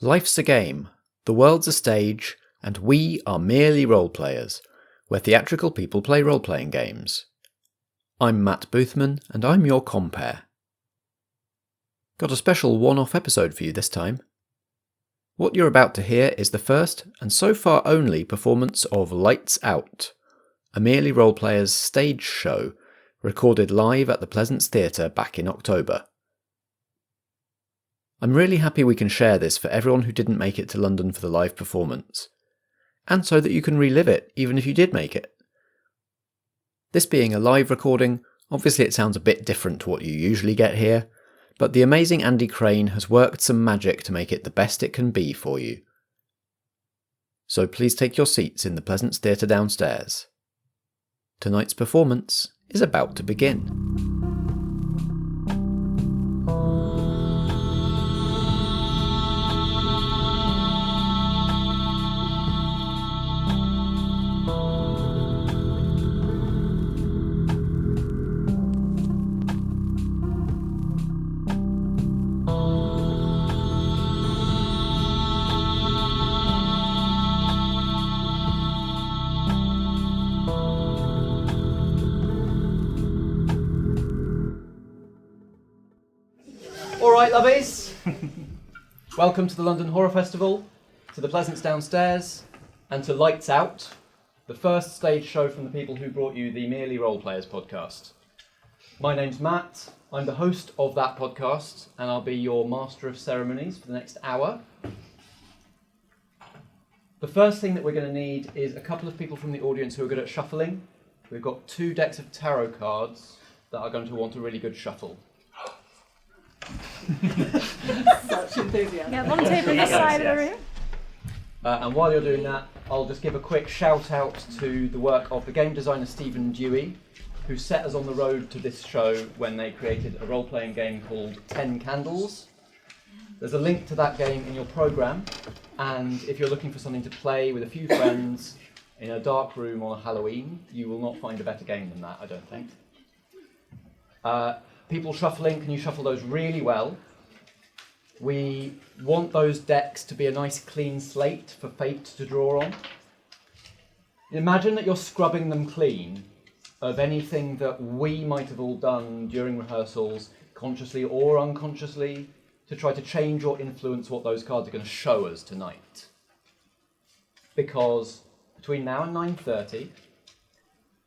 Life's a game, the world's a stage, and we are merely role-players, where theatrical people play role-playing games. I'm Matt Boothman, and I'm your compere. Got a special one-off episode for you this time. What you're about to hear is the first, and so far only, performance of Lights Out, a merely role-players stage show recorded live at the Pleasance Theatre back in October. I'm really happy we can share this for everyone who didn't make it to London for the live performance, and so that you can relive it even if you did make it. This being a live recording, obviously it sounds a bit different to what you usually get here, but the amazing Andy Crane has worked some magic to make it the best it can be for you. So please take your seats in the Pleasance Theatre downstairs. Tonight's performance is about to begin. Alright, lovies, welcome to the London Horror Festival, to the Pleasance downstairs, and to Lights Out, the first stage show from the people who brought you the Merely Roleplayers podcast. My name's Matt, I'm the host of that podcast, and I'll be your master of ceremonies for the next hour. The first thing that we're going to need is a couple of people from the audience who are good at shuffling. We've got 2 decks of tarot cards that are going to want a really good shuffle. Such enthusiasm. Yeah, one table on this side of the room. And while you're doing that, I'll just give a quick shout out to the work of the game designer Stephen Dewey, who set us on the road to this show when they created a role-playing game called 10 Candles. There's a link to that game in your programme, and if you're looking for something to play with a few friends in a dark room on a Halloween, you will not find a better game than that, I don't think. People shuffling, can you shuffle those really well? We want those decks to be a nice clean slate for fate to draw on. Imagine that you're scrubbing them clean of anything that we might have all done during rehearsals, consciously or unconsciously, to try to change or influence what those cards are going to show us tonight. Because between now and 9:30,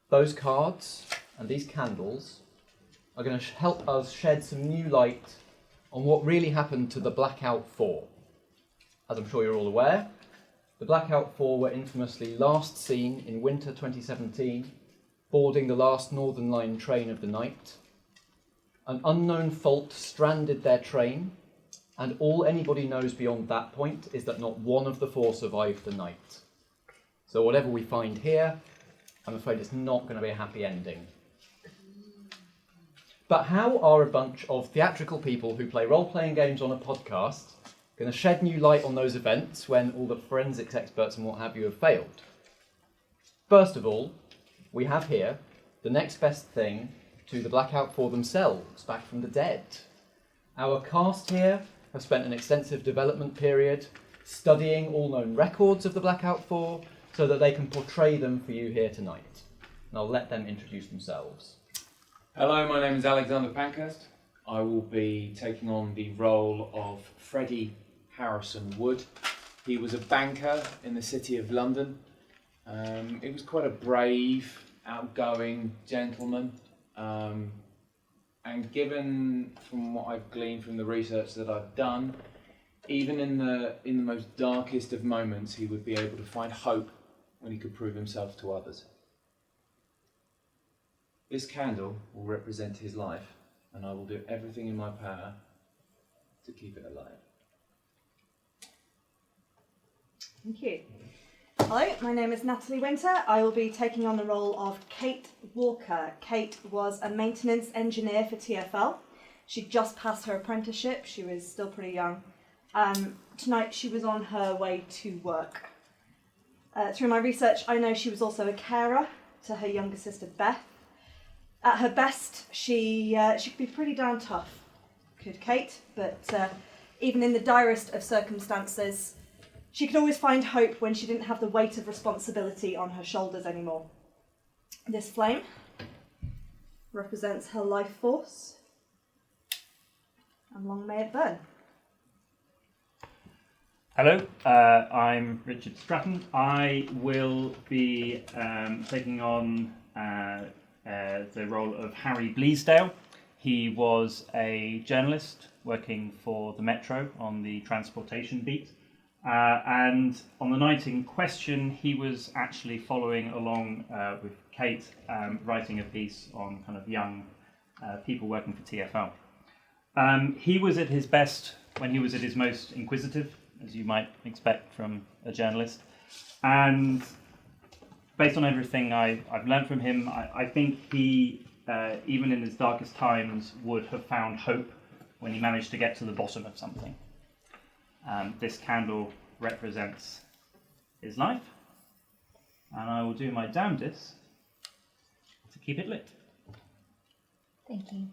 those cards and these candles are going to help us shed some new light on what really happened to the Blackout Four. As I'm sure you're all aware, the Blackout Four were infamously last seen in winter 2017, boarding the last Northern Line train of the night. An unknown fault stranded their train, and all anybody knows beyond that point is that not one of the 4 survived the night. So whatever we find here, I'm afraid it's not going to be a happy ending. But how are a bunch of theatrical people who play role-playing games on a podcast going to shed new light on those events when all the forensics experts and what have you have failed? First of all, we have here the next best thing to the Blackout Four themselves, back from the dead. Our cast here have spent an extensive development period studying all known records of the Blackout Four so that they can portray them for you here tonight. And I'll let them introduce themselves. Hello, my name is Alexander Pankhurst. I will be taking on the role of Freddy Harrison Wood. He was a banker in the City of London. He was quite a brave, outgoing gentleman. And given from what I've gleaned from the research that I've done, even in the most darkest of moments, he would be able to find hope when he could prove himself to others. This candle will represent his life, and I will do everything in my power to keep it alive. Thank you. Hello, my name is Natalie Winter. I will be taking on the role of Kate Walker. Kate was a maintenance engineer for TfL. She'd just passed her apprenticeship. She was still pretty young. Tonight she was on her way to work. Through my research, I know she was also a carer to her younger sister Beth. At her best, she could be pretty darn tough, could Kate, but even in the direst of circumstances, she could always find hope when she didn't have the weight of responsibility on her shoulders anymore. This flame represents her life force, and long may it burn. Hello, I'm Richard Stratton. I will be taking on the role of Harry Bleasdale. He was a journalist working for the Metro on the transportation beat. And on the night in question, he was actually following along with Kate, writing a piece on kind of young people working for TfL. He was at his best when he was at his most inquisitive, as you might expect from a journalist. And based on everything I've learned from him, I think he, even in his darkest times, would have found hope when he managed to get to the bottom of something. This candle represents his life, and I will do my damnedest to keep it lit. Thank you.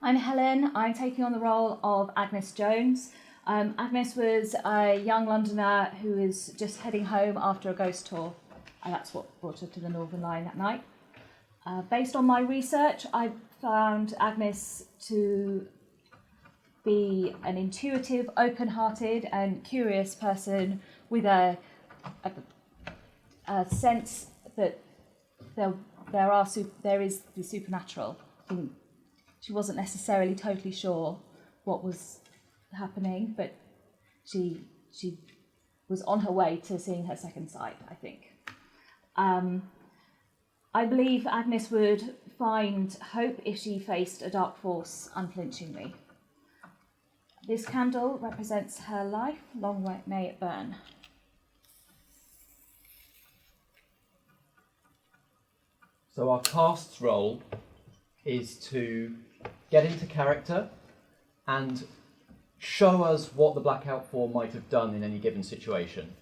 I'm Helen. I'm taking on the role of Agnes Jones. Agnes was a young Londoner who was just heading home after a ghost tour, and that's what brought her to the Northern Line that night. Based on my research, I found Agnes to be an intuitive, open-hearted and curious person with a sense that there is the supernatural. She wasn't necessarily totally sure what was happening, but she was on her way to seeing her second sight, I think. I believe Agnes would find hope if she faced a dark force unflinchingly. This candle represents her life. Long may it burn. So our cast's role is to get into character and show us what the Blackout Four might have done in any given situation.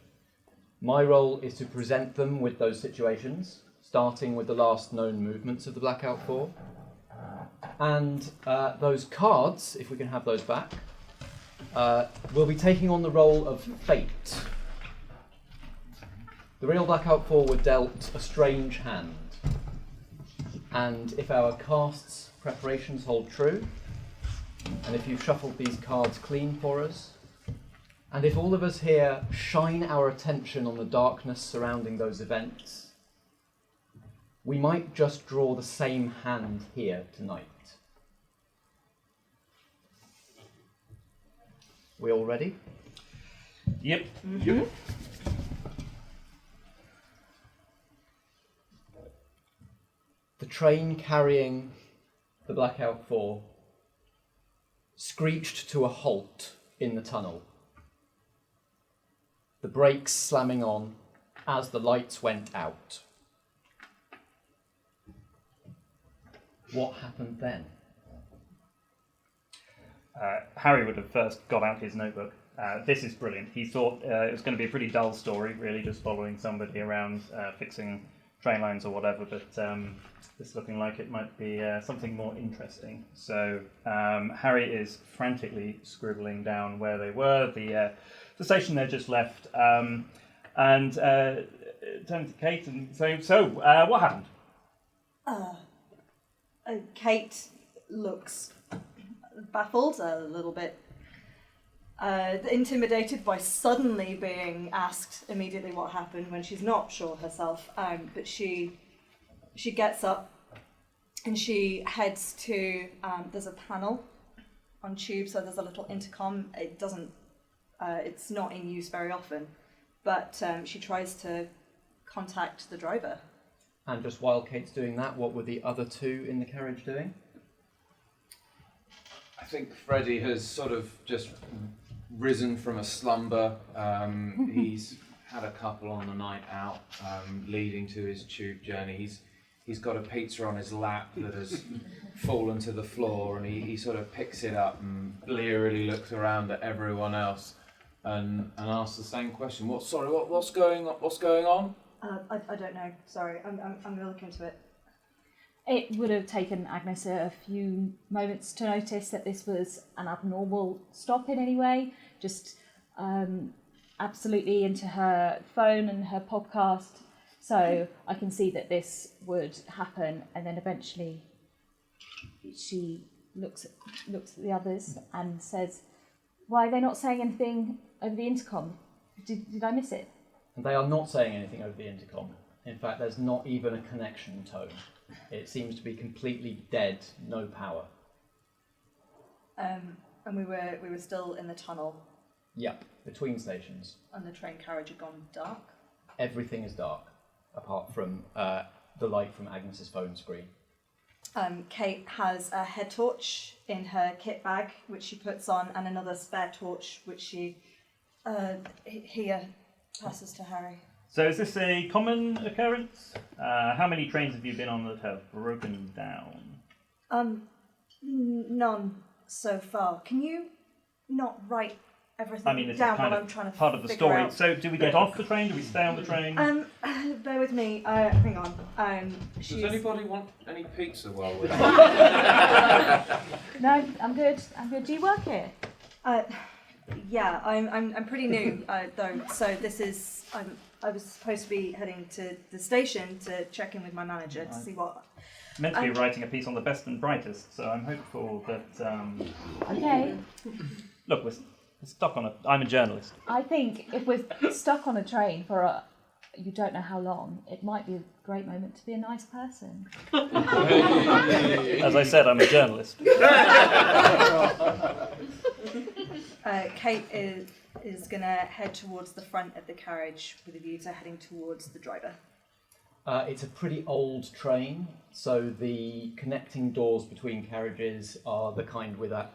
My role is to present them with those situations, starting with the last known movements of the Blackout Four. And those cards, if we can have those back, will be taking on the role of fate. The real Blackout Four were dealt a strange hand. And if our cast's preparations hold true, and if you've shuffled these cards clean for us, and if all of us here shine our attention on the darkness surrounding those events, we might just draw the same hand here tonight. We all ready? Yep. Mm-hmm. Yep. The train carrying the Blackout Four screeched to a halt in the tunnel, the brakes slamming on as the lights went out. What happened then? Harry would have first got out his notebook. This is brilliant. He thought it was going to be a pretty dull story, really, just following somebody around fixing train lines or whatever, but it's looking like it might be something more interesting. So Harry is frantically scribbling down where they were, the station they just left, and turning to Kate and saying, "So, what happened?" Kate looks baffled, a little bit intimidated by suddenly being asked immediately what happened when she's not sure herself. But she gets up and she heads to, there's a panel on tube, so there's a little intercom. It's not in use very often, but she tries to contact the driver. And just while Kate's doing that, what were the other two in the carriage doing? I think Freddy has sort of just risen from a slumber. He's had a couple on the night out, leading to his tube journey. He's got a pizza on his lap that has fallen to the floor, and he sort of picks it up and blearily looks around at everyone else and asks the same question. What's going on? I don't know. Sorry, I'm going to look into it. It would have taken Agnes a few moments to notice that this was an abnormal stop in any way. Just absolutely into her phone and her podcast. So I can see that this would happen, and then eventually she looks at the others and says, "Why are they not saying anything over the intercom? Did I miss it?" And they are not saying anything over the intercom. In fact, there's not even a connection tone. It seems to be completely dead, no power. And we were still in the tunnel, Yep, between stations. and the train carriage had gone dark. Everything is dark, apart from the light from Agnes's phone screen. Kate has a head torch in her kit bag, which she puts on, and another spare torch, which she here passes to Harry. So is this a common occurrence? How many trains have you been on that have broken down? None so far. Can you not write everything I mean, it's down kind while of I'm trying to part of the figure story. out? So do we get off the train? Do we stay on the train? Bear with me. Hang on. Does anybody want any pizza while we're No, I'm good. Do you work here? Yeah, I'm pretty new though. So this is I was supposed to be heading to the station to check in with my manager to see what. Meant to be writing a piece on the best and brightest, so I'm hopeful that. Okay. Look, we're stuck on a. I'm a journalist. I think if we're stuck on a train for you don't know how long, it might be a great moment to be a nice person. As I said, I'm a journalist. Kate is gonna head towards the front of the carriage with a view to heading towards the driver. It's a pretty old train, so the connecting doors between carriages are the kind with a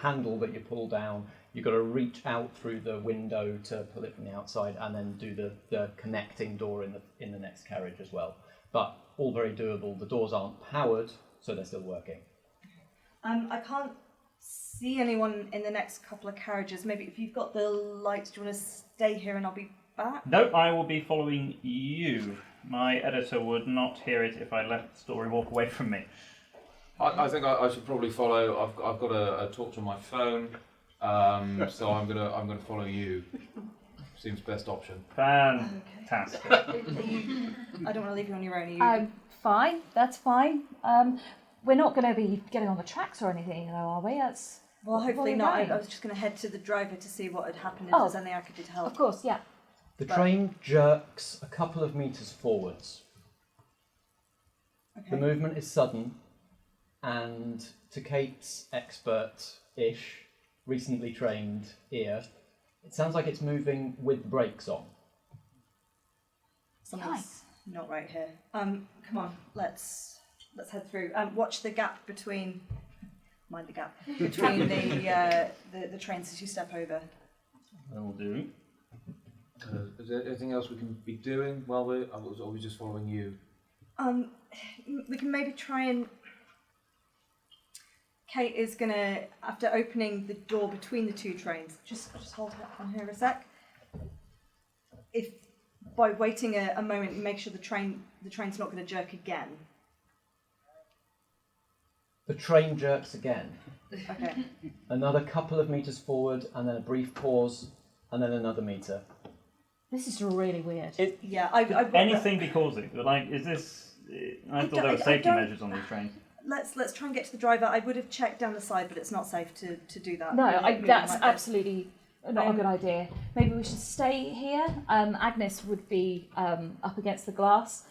handle that you pull down. You've got to reach out through the window to pull it from the outside, and then do the connecting door in the next carriage as well. But all very doable. The doors aren't powered, so they're still working. I can't see anyone in the next couple of carriages. Maybe if you've got the lights, do you want to stay here and I'll be back? No, I will be following you. My editor would not hear it if I let the story walk away from me. I think I should probably follow. I've got a torch on my phone, so I'm gonna follow you. Seems best option. Fantastic. I don't want to leave you on your own. Are you? Fine. That's fine. We're not going to be getting on the tracks or anything, though, are we? Well, hopefully we're not. I going. was just going to head to the driver to see what had happened, if Oh. there's anything I could do to help. Of course, yeah. The train jerks a couple of meters forwards. Okay. The movement is sudden, and to Kate's expert-ish, recently trained ear, it sounds like it's moving with the brakes on. Something's not right here. Come on, let's head through. Watch the gap between. Mind the gap between the trains as you step over. Will do. Is there anything else we can be doing while we're? Are we just following you? We can maybe try and. Kate is gonna, after opening the door between the two trains, just hold her on her a sec. If by waiting a moment, you make sure the train's not going to jerk again. The train jerks again. Okay. Another couple of meters forward, and then a brief pause, and then another meter. This is really weird. Yeah, I've got Anything be causing? Like, is this? I thought there were safety measures on these trains. Let's try and get to the driver. I would have checked down the side, but it's not safe to do that. No, Moving that's like this. absolutely not a good idea. Maybe we should stay here. Agnes would be up against the glass.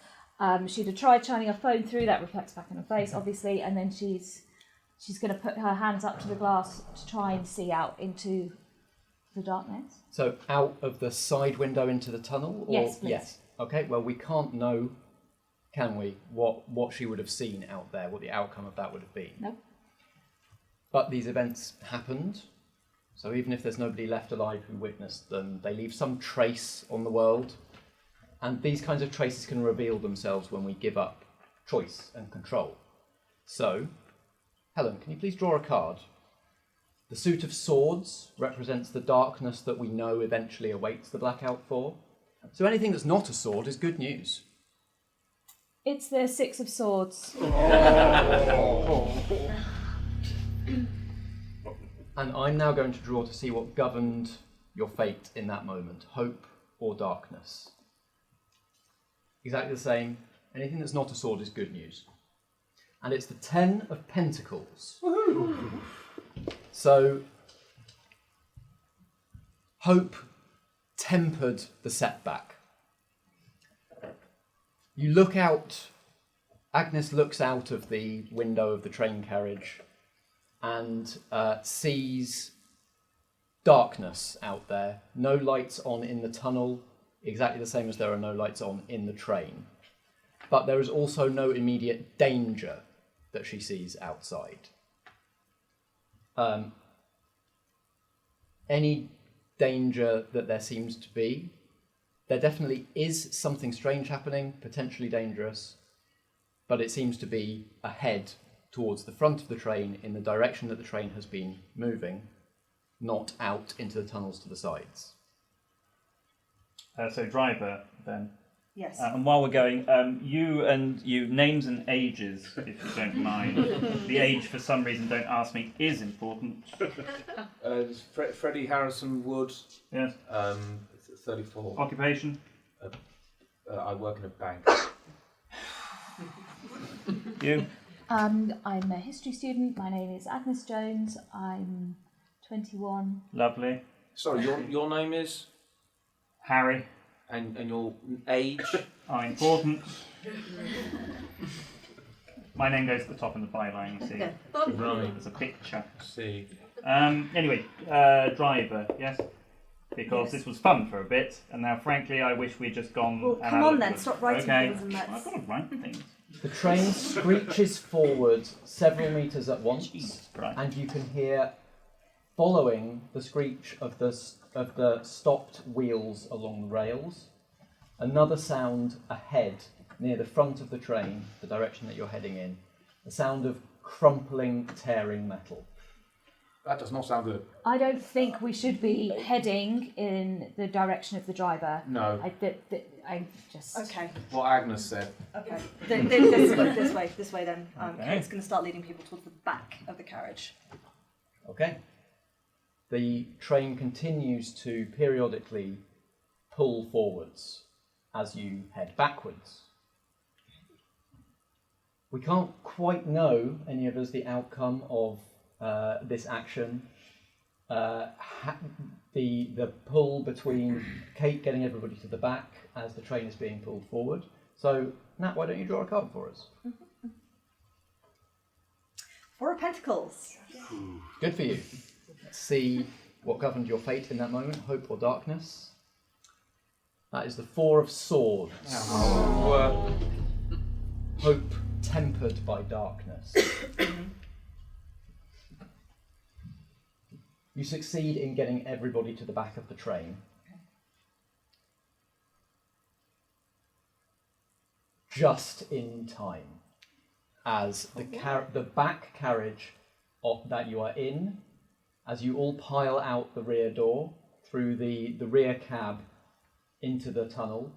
She'd have tried shining her phone through. That reflects back in her face, obviously, and then she's going to put her hands up to the glass to try and see out into the darkness. So out of the side window into the tunnel? Or? Yes, please. Yes. Okay, well, we can't know, can we, what she would have seen out there, what the outcome of that would have been. No. But these events happened, so even if there's nobody left alive who witnessed them, they leave some trace on the world. And these kinds of traces can reveal themselves when we give up choice and control. So, Helen, can you please draw a card? The suit of swords represents the darkness that we know eventually awaits the Blackout Four. So anything that's not a sword is good news. It's the Six of Swords. And I'm now going to draw to see what governed your fate in that moment, hope or darkness. Exactly the same. Anything that's not a sword is good news. And it's the 10 of Pentacles. Woohoo! So, hope tempered the setback. You look out, Agnes looks out of the window of the train carriage and sees darkness out there. No lights on in the tunnel, exactly the same as there are no lights on in the train. But there is also no immediate danger that she sees outside. Any danger that there seems to be, there definitely is something strange happening, potentially dangerous, but it seems to be ahead towards the front of the train in the direction that the train has been moving, not out into the tunnels to the sides. So driver, then. Yes. And while we're going, you names and ages, if you don't mind. The age, for some reason, don't ask me, is important. Freddy Harrison Wood. Yes. 34. Occupation. I work in a bank. You. I'm a history student. My name is Agnes Jones. I'm 21. Lovely. Sorry, your name is? Harry. And your age? Important. My name goes at the top in the byline, you see. Right. There's a picture. See. Anyway, driver, yes? Because this was fun for a bit, and now frankly I wish we'd just gone... Well, come on then, stop writing things and let's... I've got to write things. The train screeches forward several metres at once, Jesus Christ. and you can hear, following the screech of the stopped wheels along the rails, another sound ahead near the front of the train, the direction that you're heading in, the sound of crumpling, tearing metal. That does not sound good. I don't think we should be heading in the direction of the driver. No. I just... Okay. What Agnes said. Okay. This way then. Okay. Kate's going to start leading people towards the back of the carriage. Okay. The train continues to periodically pull forwards as you head backwards. We can't quite know, any of us, the outcome of this action. The pull between Kate getting everybody to the back as the train is being pulled forward. So, Nat, why don't you draw a card for us? Four of Pentacles. Good for you. Let's see what governed your fate in that moment, hope or darkness. That is the Four of Swords. Hope tempered by darkness. You succeed in getting everybody to the back of the train. Just in time, as the back carriage that you are in, as you all pile out the rear door through the rear cab into the tunnel,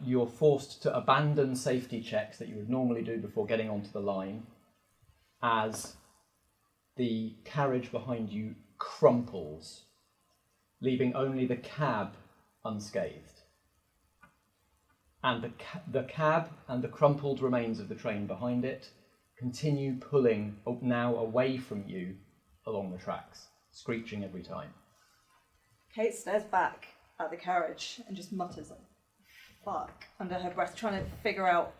you're forced to abandon safety checks that you would normally do before getting onto the line, as the carriage behind you crumples, leaving only the cab unscathed. And the cab and the crumpled remains of the train behind it continue pulling now away from you along the tracks, screeching every time. Kate stares back at the carriage and just mutters, like, fuck, under her breath, trying to figure out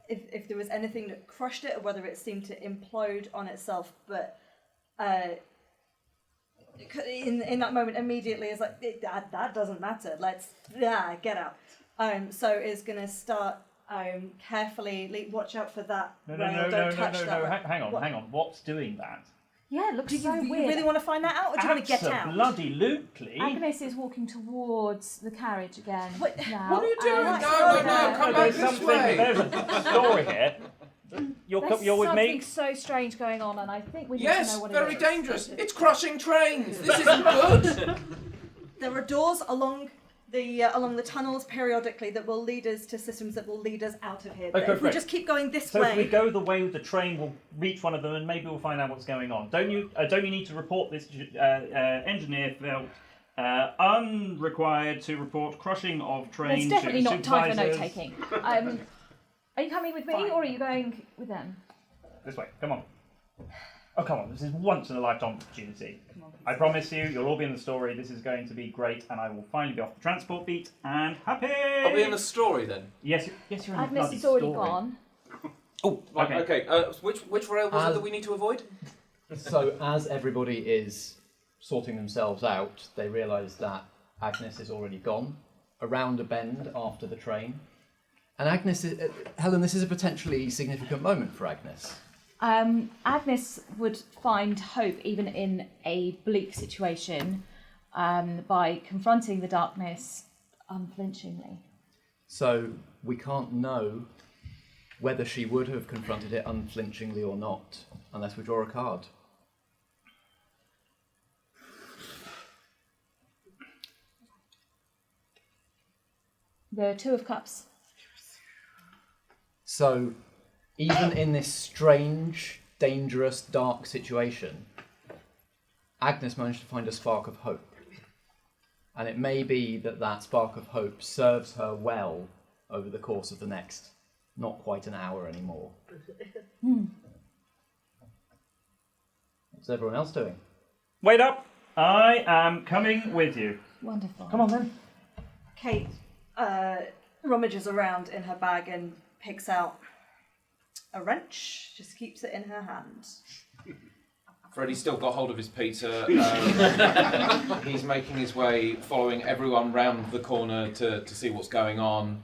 if there was anything that crushed it or whether it seemed to implode on itself. But in that moment, immediately is like, that doesn't matter. Let's get out. So it's going to start carefully. Watch out for that rail. Don't touch that. Hang on. What's doing that? Yeah, it looks Do so you weird. really want to find that out, or do you want to get out? Absolutely. Agnes is walking towards the carriage again. What now. are you doing? and- No, come back There's this way. There's a story here. You're with something me? so strange going on, and I think we need to Yes, know what very it is. dangerous. It's crushing trains. This isn't good. There are doors along along the tunnels periodically that will lead us to systems that will lead us out of here. Okay, But if we great. just keep going this So way... if we go the way with the train, we'll reach one of them, and maybe we'll find out what's going on. Don't you need to report this? Engineer felt unrequired to report crushing of train. There's definitely to not time for supervisors. note taking. Are you coming with me, Fine. or are you going with them? This way, come on. Oh, come on, this is once in a lifetime opportunity. I promise you, you'll all be in the story, this is going to be great, and I will finally be off the transport beat, and happy! Are we in the story then? Yes, you're in the Agnes bloody is already story. gone. Oh, Right, okay. okay. Which rail was it As- that we need to avoid? So as everybody is sorting themselves out, they realise that Agnes is already gone around a bend after the train. And Agnes, Helen, this is a potentially significant moment for Agnes. Agnes would find hope even in a bleak situation by confronting the darkness unflinchingly. So we can't know whether she would have confronted it unflinchingly or not, unless we draw a card. The Two of Cups. So even in this strange, dangerous, dark situation, Agnes managed to find a spark of hope. And it may be that that spark of hope serves her well over the course of the next, not quite an hour anymore. What's everyone else doing? Wait up! I am coming with you. Wonderful. Come on then. Kate rummages around in her bag and picks out a wrench, just keeps it in her hand. Freddy's still got hold of his pizza. He's making his way, following everyone round the corner to see what's going on.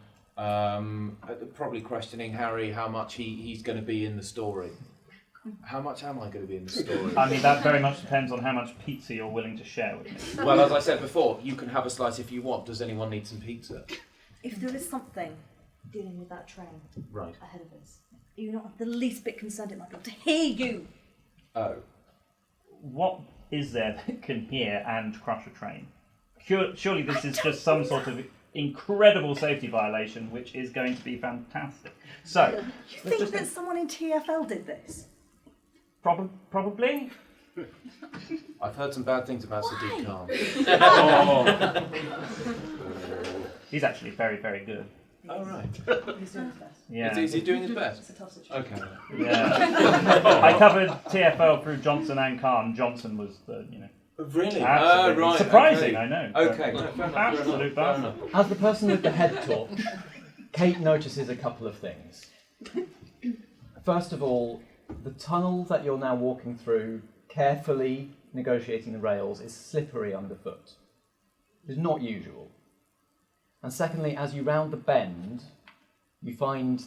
Probably questioning Harry how much he's going to be in the story. How much am I going to be in the story? I mean, that very much depends on how much pizza you're willing to share with me. Well, as I said before, you can have a slice if you want. Does anyone need some pizza? If there is something dealing with that train Right. ahead of us, you're not the least bit concerned it might be able to hear you. Oh. What is there that can hear and crush a train? Surely this is just some sort of incredible safety violation, which is going to be fantastic. So, You think that someone in TFL did this? probably? I've heard some bad things about Sadiq Khan. He's actually very, very good. Oh, right. He's doing his best. Yeah. Is he doing his best? It's a tough situation. Okay. Yeah. I covered TFL through Johnson and Khan. Johnson was the, Really? absolutely Right. surprising, Okay. I know. Okay. but No, fair enough, absolute fair bastard. enough. As the person with the head torch, Kate notices a couple of things. First of all, the tunnel that you're now walking through, carefully negotiating the rails, is slippery underfoot. It's not usual. And secondly, as you round the bend, you find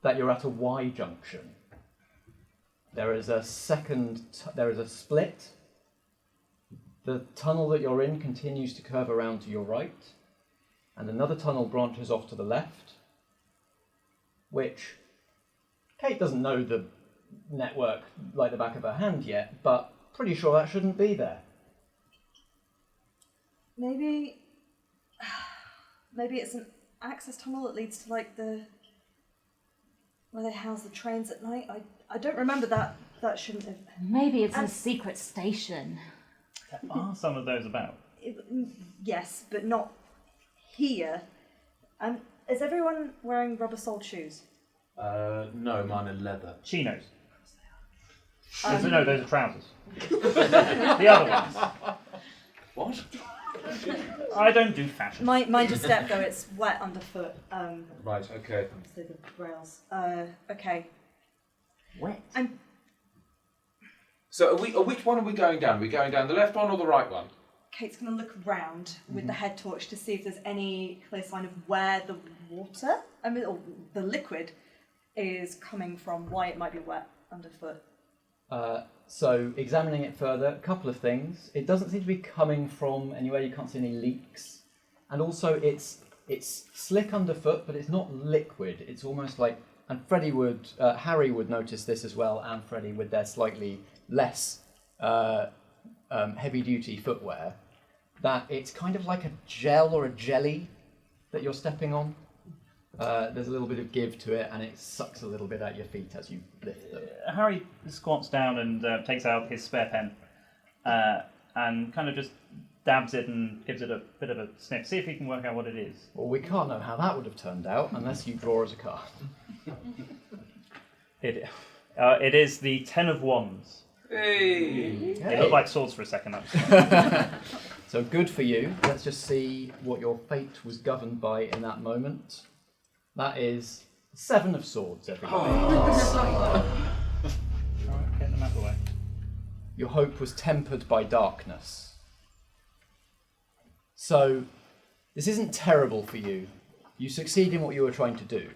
that you're at a Y junction. There is a split. The tunnel that you're in continues to curve around to your right, and another tunnel branches off to the left, which Kate doesn't know the network like the back of her hand yet, but pretty sure that shouldn't be there. Maybe it's an access tunnel that leads to like where they house the trains at night. I don't remember that. That shouldn't have. Maybe it's a secret station. There are some of those about. Yes, but not here. Is everyone wearing rubber-soled shoes? No, mine are leather. Chinos. No, those are trousers. The other ones. What? I don't do fashion. Mine just step though. It's wet underfoot. Right, okay. So the rails. Okay. Wet. So which one are we going down? Are we going down the left one or the right one? Kate's going to look round with the head torch to see if there's any clear sign of where the water, or the liquid, is coming from, why it might be wet underfoot. So examining it further, a couple of things. It doesn't seem to be coming from anywhere. You can't see any leaks. And also it's slick underfoot, but it's not liquid. It's almost like, and Harry would notice this as well, and Freddy with their slightly less heavy-duty footwear. that it's kind of like a gel or a jelly that you're stepping on. There's a little bit of give to it, and it sucks a little bit at your feet as you lift them. Harry squats down and takes out his spare pen and kind of just dabs it and gives it a bit of a sniff. See if he can work out what it is. Well, we can't know how that would have turned out unless you draw us a card. It is the Ten of Wands. Hey! They look like swords for a second. So good for you. Let's just see what your fate was governed by in that moment. That is 7 of Swords, everybody. Get them out of the way. Your hope was tempered by darkness. So, this isn't terrible for you. You succeed in what you were trying to do.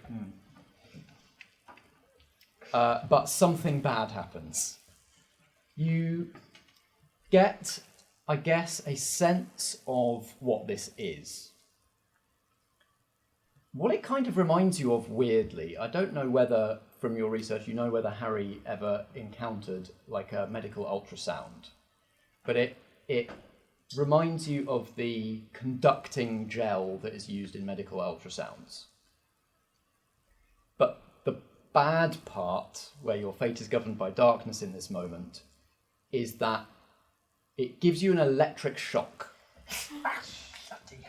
But something bad happens. You get, I guess, a sense of what this is. What it kind of reminds you of, weirdly, I don't know whether, from your research, you know whether Harry ever encountered like a medical ultrasound, but it reminds you of the conducting gel that is used in medical ultrasounds. But the bad part, where your fate is governed by darkness in this moment, is that it gives you an electric shock.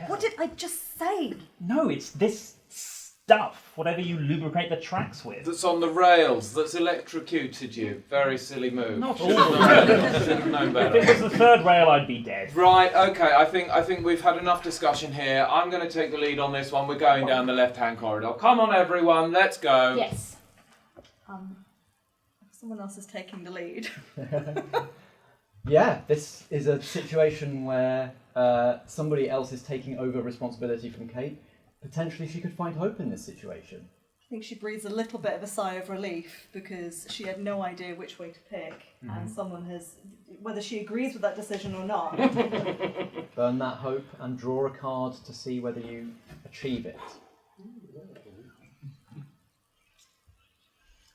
What did I just say? No, it's this stuff, whatever you lubricate the tracks with. That's on the rails, that's electrocuted you. Very silly move. Not Should all have the known, rails. should have known If it better. was the third rail, I'd be dead. Right, okay, I think we've had enough discussion here. I'm going to take the lead on this one. We're going down the left-hand corridor. Come on, everyone, let's go. Yes. Someone else is taking the lead. Yeah, this is a situation where somebody else is taking over responsibility from Kate. Potentially she could find hope in this situation. I think she breathes a little bit of a sigh of relief because she had no idea which way to pick, and someone has, whether she agrees with that decision or not. Burn that hope and draw a card to see whether you achieve it.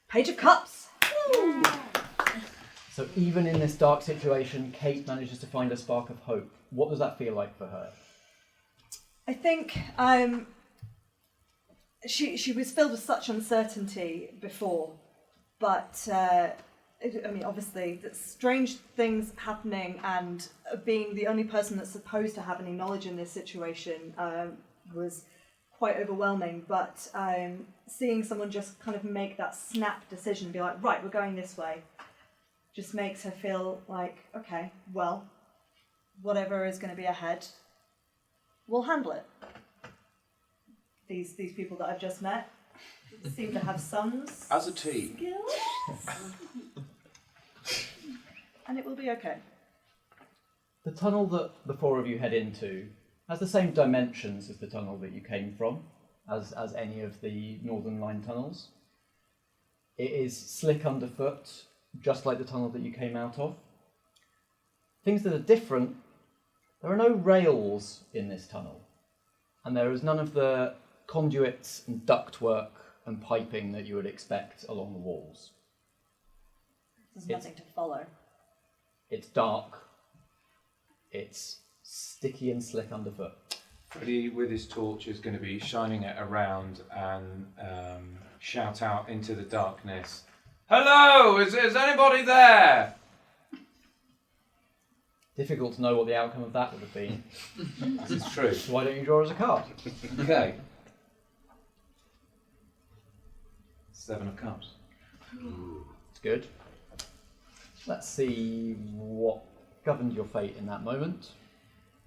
Page of Cups. So even in this dark situation, Kate manages to find a spark of hope. What does that feel like for her? I think she was filled with such uncertainty before, but I mean, obviously, the strange things happening and being the only person that's supposed to have any knowledge in this situation was quite overwhelming. But seeing someone just kind of make that snap decision and be like, right, we're going this way, just makes her feel like, okay, well, whatever is going to be ahead, we'll handle it. These people that I've just met seem to have some As a team. skills. And it will be okay. The tunnel that the 4 of you head into has the same dimensions as the tunnel that you came from, as any of the Northern Line tunnels. It is slick underfoot, just like the tunnel that you came out of. Things that are different, there are no rails in this tunnel, and there is none of the conduits and ductwork and piping that you would expect along the walls. There's nothing to follow. It's dark, it's sticky and slick underfoot. Freddy, with his torch, is going to be shining it around and shout out into the darkness, "Hello, is anybody there?" Difficult to know what the outcome of that would have been. This is true. So why don't you draw us a card? Okay. 7 of Cups. It's good. Let's see what governed your fate in that moment.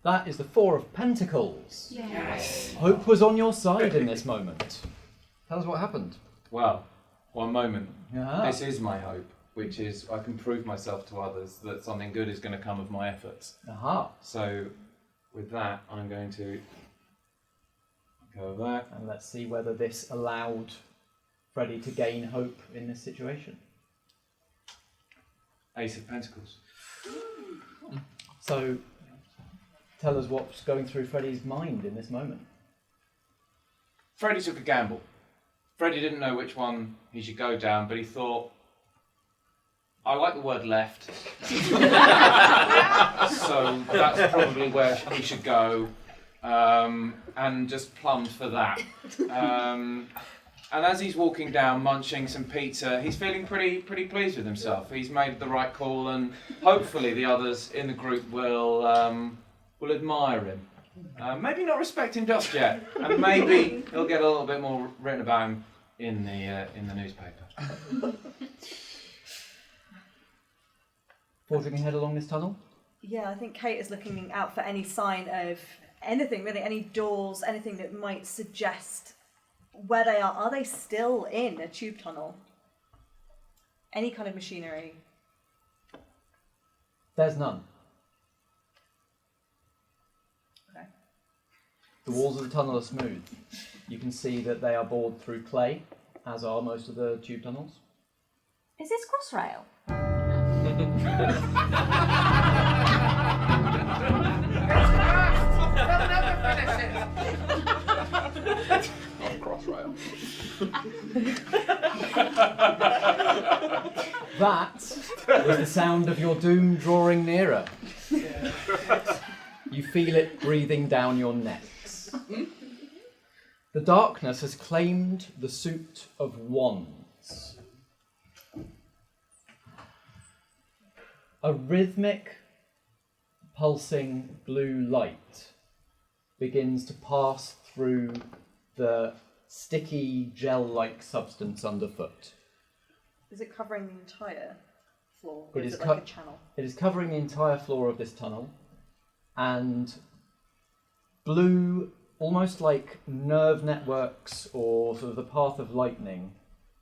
That is the 4 of Pentacles. Yes. Hope was on your side in this moment. Tell us what happened. Well, one moment. Ah. This is my hope, which is I can prove myself to others that something good is going to come of my efforts. Aha. So, with that, I'm going to go with that. And let's see whether this allowed Freddy to gain hope in this situation. Ace of Pentacles. So, tell us what's going through Freddy's mind in this moment. Freddy took a gamble. Freddy didn't know which one he should go down, but he thought, I like the word left. So that's probably where he should go. And just plumbed for that. And as he's walking down, munching some pizza, he's feeling pretty pleased with himself. He's made the right call, and hopefully the others in the group will admire him. Maybe not respect him just yet, and maybe he'll get a little bit more written about him in the newspaper. Forging ahead along this tunnel? Yeah, I think Kate is looking out for any sign of anything, really, any doors, anything that might suggest where they are. Are they still in a tube tunnel? Any kind of machinery? There's none. Okay. The walls of the tunnel are smooth. You can see that they are bored through clay, as are most of the tube tunnels. Is this Crossrail? Crossrail. That was the sound of your doom drawing nearer. You feel it breathing down your necks. The darkness has claimed the suit of wands. A rhythmic, pulsing blue light begins to pass through the sticky, gel-like substance underfoot. Is it covering the entire floor, It or is is it like a channel? It is covering the entire floor of this tunnel, and blue, almost like nerve networks or sort of the path of lightning,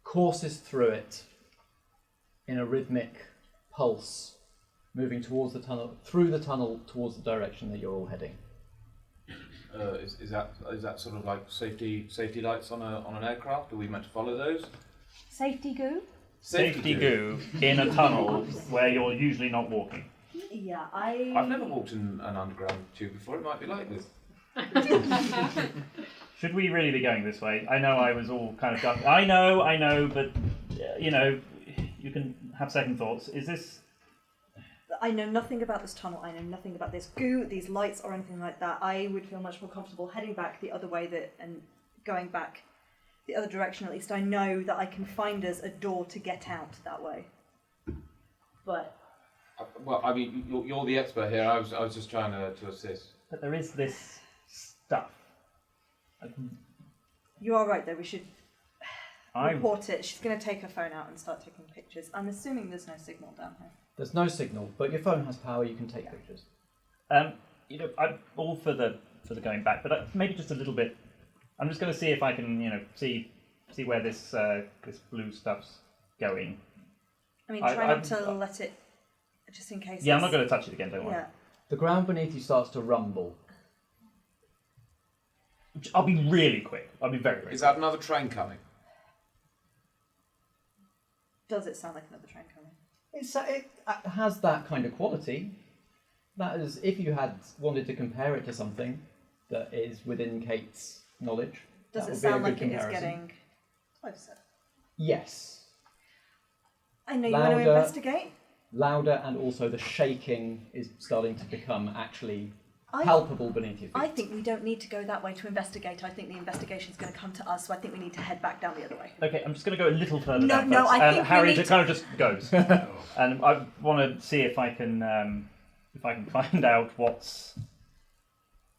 courses through it in a rhythmic pulse, moving towards the tunnel, through the tunnel towards the direction that you're all heading. Is that sort of like safety lights on an aircraft? Are we meant to follow those? Safety goo? Safety goo in a tunnel where you're usually not walking. Yeah, I've never walked in an underground tube before. It might be like this. Should we really be going this way? I know I was all kind of done. I know, but you can have second thoughts. Is this? I know nothing about this tunnel. I know nothing about this goo, these lights, or anything like that. I would feel much more comfortable heading back the other way and going back the other direction. At least I know that I can find us a door to get out that way. But Well, I mean, you're the expert here. I was just trying to assist. But there is this stuff. you are right, though. We should report it. She's going to take her phone out and start taking pictures. I'm assuming there's no signal down here. There's no signal, but your phone has power. You can take pictures. I'm all for the going back, but maybe just a little bit. I'm just going to see if I can, see where this blue stuff's going. I mean, try not to let it, just in case. Yeah, I'm not going to touch it again. Don't worry. Yeah. The ground beneath you starts to rumble. I'll be really quick. I'll be very, very Is quick. that another train coming? Does it sound like another train coming? It has that kind of quality. That is, if you had wanted to compare it to something that is within Kate's knowledge. Does that it would be a sound good like it is comparison. getting closer? Yes. I know you want to Louder. investigate. Louder, and also the shaking is starting to become actually I palpable beneath your feet. I think we don't need to go that way to investigate. I think the investigation's going to come to us, so I think we need to head back down the other way. Okay, I'm just going to go a little further down No, first. I think we Harry need just kind of just goes, and I want to see if I can find out what's.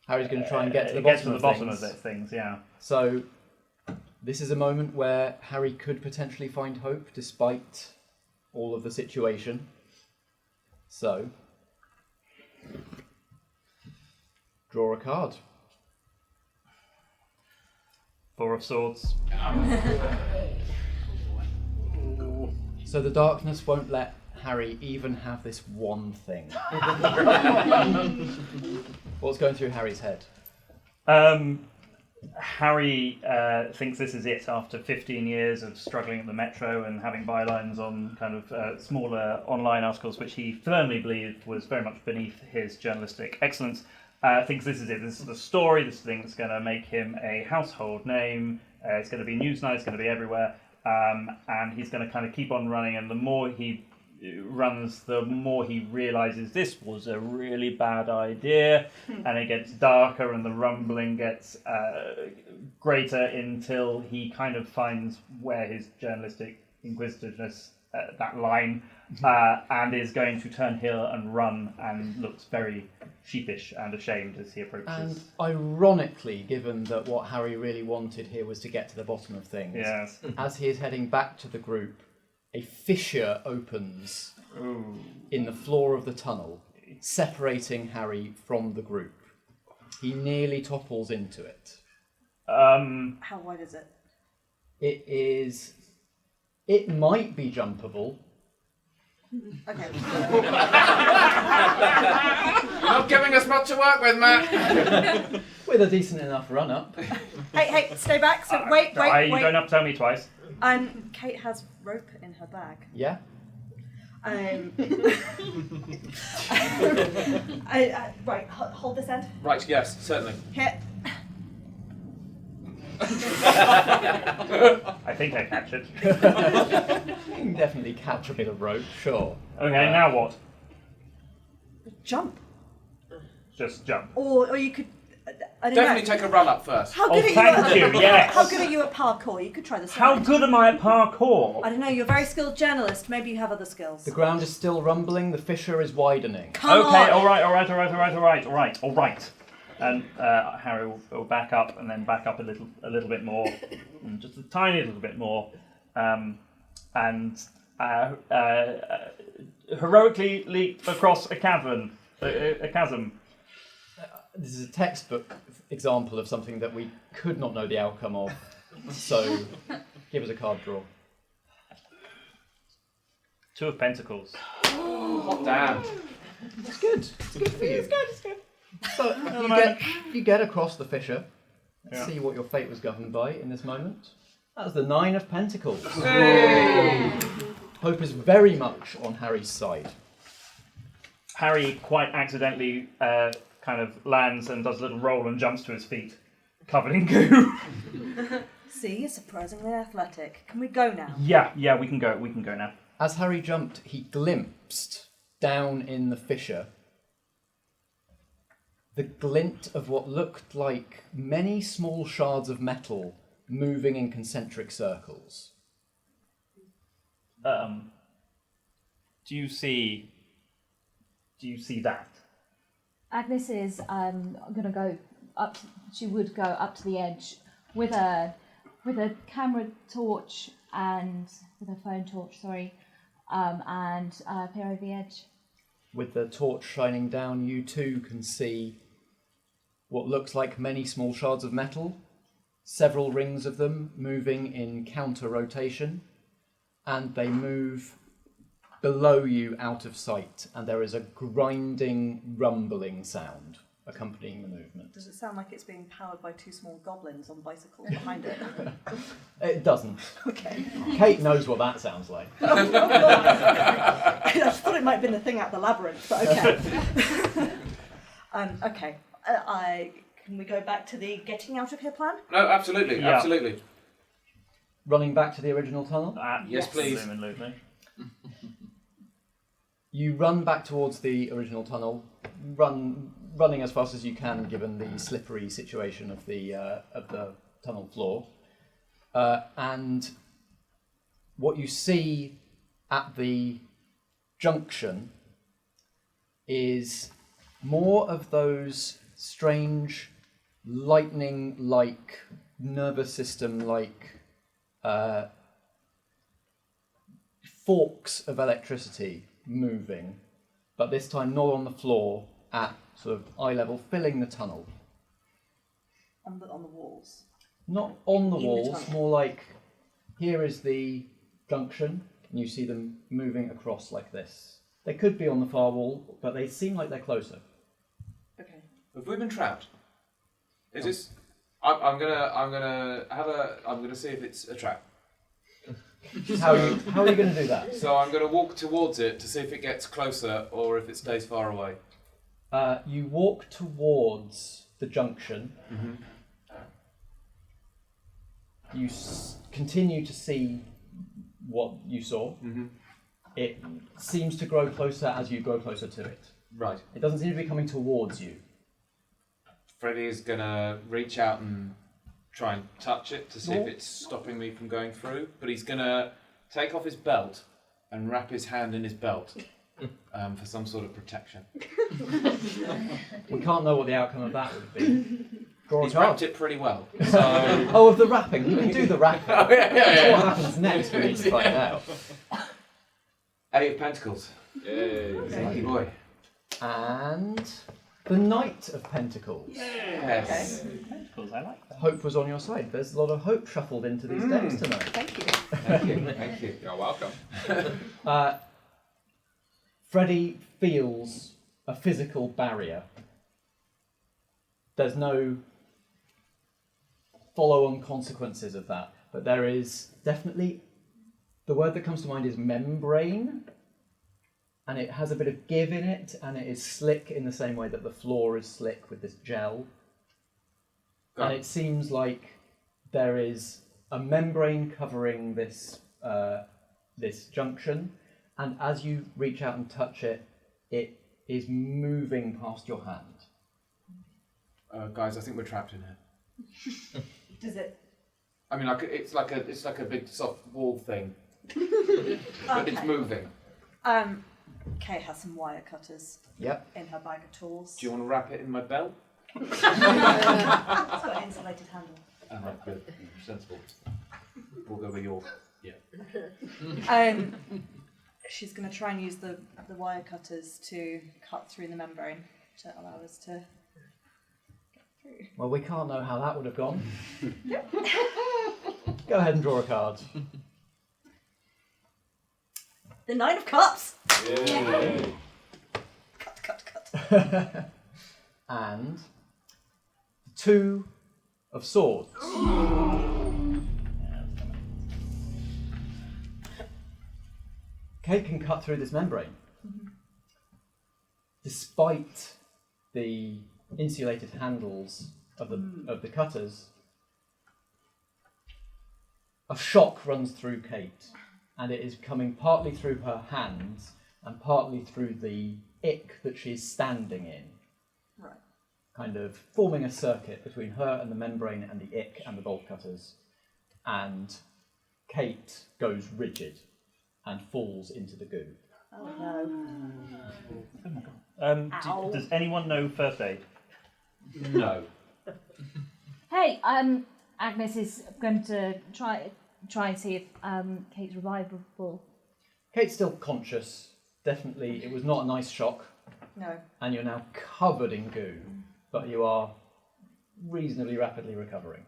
Harry's going to try and get to the get bottom, of these things. Yeah. So, this is a moment where Harry could potentially find hope despite all of the situation. So, draw a card. Four of Swords. So the darkness won't let Harry even have this one thing. What's going through Harry's head? Harry thinks this is it after 15 years of struggling at the Metro and having bylines on kind of smaller online articles, which he firmly believed was very much beneath his journalistic excellence. Thinks this is it. This is the story. This thing that's going to make him a household name. It's going to be Newsnight. It's going to be everywhere. And he's going to kind of keep on running. And the more he runs, the more he realizes this was a really bad idea, and it gets darker and the rumbling gets greater until he kind of finds where his journalistic inquisitiveness, that line, and is going to turn heel and run, and looks very sheepish and ashamed as he approaches. And ironically, given that what Harry really wanted here was to get to the bottom of things, Yes. as he is heading back to the group, a fissure opens Ooh. in the floor of the tunnel, separating Harry from the group. He nearly topples into it. How wide is it? It might be jumpable. Okay. You're not giving us much to work with, Matt. With a decent enough run up. Hey, stay back. So wait. You don't have to tell me twice. Kate has rope in her bag. Yeah? Right, hold this end. Right, yes, certainly. Here. I think I catch it. You can definitely catch a bit of rope, sure. Okay, now what? Jump. Just jump. Or you could. I don't Definitely know. take a run up first. How Oh, good are thank you, yes. How good are you at parkour? You could try the How side. good am I at parkour? I don't know. You're a very skilled journalist. Maybe you have other skills. The ground is still rumbling, the fissure is widening. Come Okay, on. all right. And Harry will back up, and then back up a little bit more, just a tiny little bit more, and heroically leap across a chasm. This is a textbook example of something that we could not know the outcome of. So, give us a card draw. Two of Pentacles. Hot damn. It's good. It's good for you. It's good. So you get across the fissure. Let's see what your fate was governed by in this moment. That was the 9 of Pentacles. Hey! Hope is very much on Harry's side. Harry quite accidentally kind of lands and does a little roll and jumps to his feet, covered in goo. See, you're surprisingly athletic. Can we go now? Yeah, we can go now. As Harry jumped, he glimpsed down in the fissure the glint of what looked like many small shards of metal moving in concentric circles. Do you see that? Agnes is going to go up. She would go up to the edge with a camera torch and with a phone torch. And peer over the edge. With the torch shining down, you too can see what looks like many small shards of metal, several rings of them moving in counter-rotation, and they move below you out of sight, and there is a grinding, rumbling sound accompanying the movement. Does it sound like it's being powered by 2 small goblins on bicycles behind it? It doesn't. Okay. Kate knows what that sounds like. I thought it might have been the thing out the labyrinth, but okay. Okay. Can we go back to the getting out of here plan? No, absolutely, Yeah. absolutely. Running back to the original tunnel, Yes, please. Absolutely. you run back towards the original tunnel, running as fast as you can given the slippery situation of the tunnel floor. And what you see at the junction is more of those strange lightning-like, nervous system-like forks of electricity moving, but this time not on the floor, at sort of eye level, filling the tunnel. On the walls. Not on the In the walls, tunnel. more like here is the junction, and you see them moving across like this. They could be on the far wall, but they seem like they're closer. Okay. Have we been trapped? Is this? I'm gonna see if it's a trap. How are you going to do that? So I'm gonna walk towards it to see if it gets closer or if it stays far away. You walk towards the junction. Mm-hmm. You continue to see what you saw. Mm-hmm. it seems to grow closer as you grow closer to it. Right. It doesn't seem to be coming towards you. Freddy is gonna reach out and try and touch it to see if it's stopping me from going through. But he's gonna take off his belt and wrap his hand in his belt for some sort of protection. We can't know what the outcome of that would be. Draw a He's card. wrapped it pretty well. So Oh, of the wrapping. You can do the wrapping. Oh, yeah. That's what happens next. We need to find out. 8 of Pentacles. Yay. Lucky boy. And the Knight of Pentacles. Yes. Pentacles, I like that. Hope was on your side. There's a lot of hope shuffled into these decks tonight. Thank you. Thank you. Thank you. You're welcome. Freddy feels a physical barrier. There's no follow-on consequences of that, but there is definitely, the word that comes to mind is membrane, and it has a bit of give in it, and it is slick in the same way that the floor is slick with this gel. Got And it. it seems like there is a membrane covering this this junction, and as you reach out and touch it, it is moving past your hand. Guys, I think we're trapped in here. Does it? I mean, it's like a big soft wall thing, but it's moving. Kate has some wire cutters Yep. in her bag of tools. Do you want to wrap it in my belt? It's got an insulated handle. Right, good. Sensible. We'll go with your. She's going to try and use the wire cutters to cut through the membrane to allow us to get through. Well, we can't know how that would have gone. Go ahead and draw a card. The Nine of Cups! Yay. Cut. And the Two of Swords. Kate can cut through this membrane. Despite the insulated handles of the cutters, a shock runs through Kate, and it is coming partly through her hands and partly through the ick that she's standing in. Right. Kind of forming a circuit between her and the membrane and the ick and the bolt cutters. And Kate goes rigid and falls into the goo. Oh no. Ow. Does anyone know first aid? No. Hey, Agnes is going to try and see if Kate's revivable. Kate's still conscious. Definitely, it was not a nice shock. No. And you're now covered in goo, but you are reasonably rapidly recovering.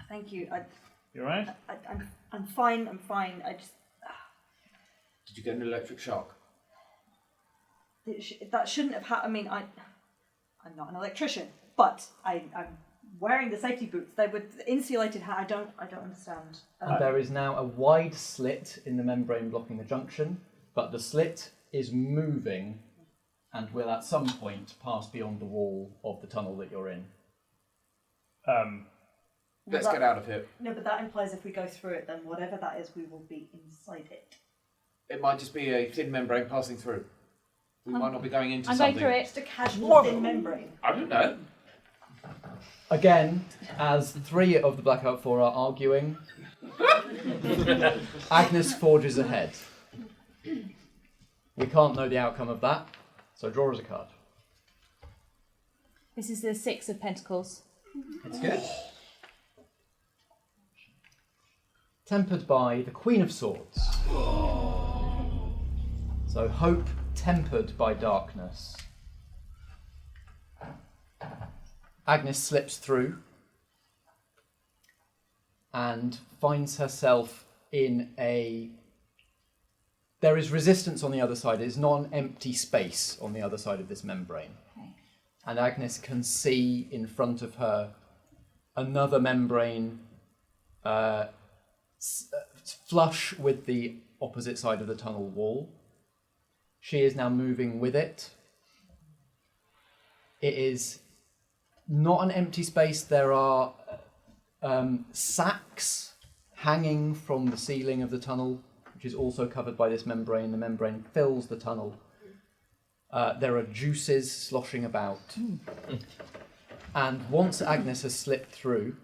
Thank you. You alright? I'm fine. I'm fine. I just Did you get an electric shock? that shouldn't have happened. I mean, I'm not an electrician, but I'm wearing the safety boots. They were insulated. I don't understand. And there is now a wide slit in the membrane blocking the junction, but the slit is moving and will at some point pass beyond the wall of the tunnel that you're in. Let's get out of here. No, but that implies if we go through it, then whatever that is, we will be inside it. It might just be a thin membrane passing through. We might not be going into I'm something. going through it. Just a casual thin membrane. I don't know. Again, as three of the Blackout Four are arguing, Agnes forges ahead. We can't know the outcome of that, so draw us a card. This is the Six of Pentacles. It's good. Tempered by the Queen of Swords. So hope tempered by darkness. Agnes slips through and finds herself in a... There is resistance on the other side. It is not an empty space on the other side of this membrane. Okay. And Agnes can see in front of her another membrane flush with the opposite side of the tunnel wall. She is now moving with it. It is not an empty space. There are sacks hanging from the ceiling of the tunnel, which is also covered by this membrane. The membrane fills the tunnel. There are juices sloshing about. And once Agnes has slipped through,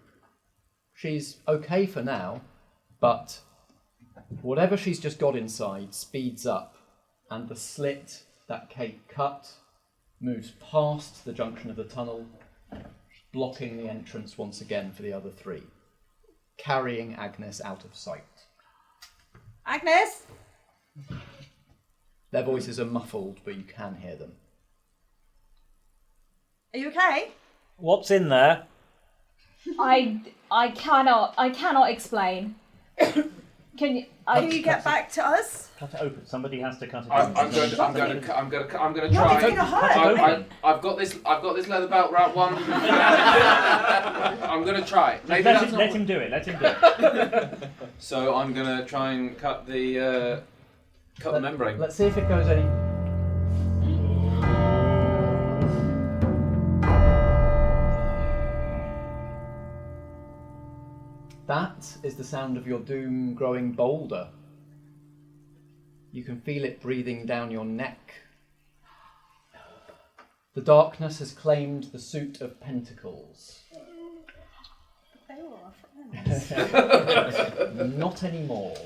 she's okay for now, but whatever she's just got inside speeds up, and the slit that Kate cut moves past the junction of the tunnel, blocking the entrance once again for the other three, carrying Agnes out of sight. Agnes? Their voices are muffled, but you can hear them. Are you okay? What's in there? I cannot explain. Can you? Can you get back to us? Cut it open. Somebody has to cut it I'm open. going to try. It's gonna hurt. I've got this leather belt round one. I'm going to try. Maybe Let him do it. Let him do it. So I'm going to try and cut the membrane. Let's see if it goes any... That is the sound of your doom growing bolder. You can feel it breathing down your neck. The darkness has claimed the suit of pentacles. They all are friends. Not anymore.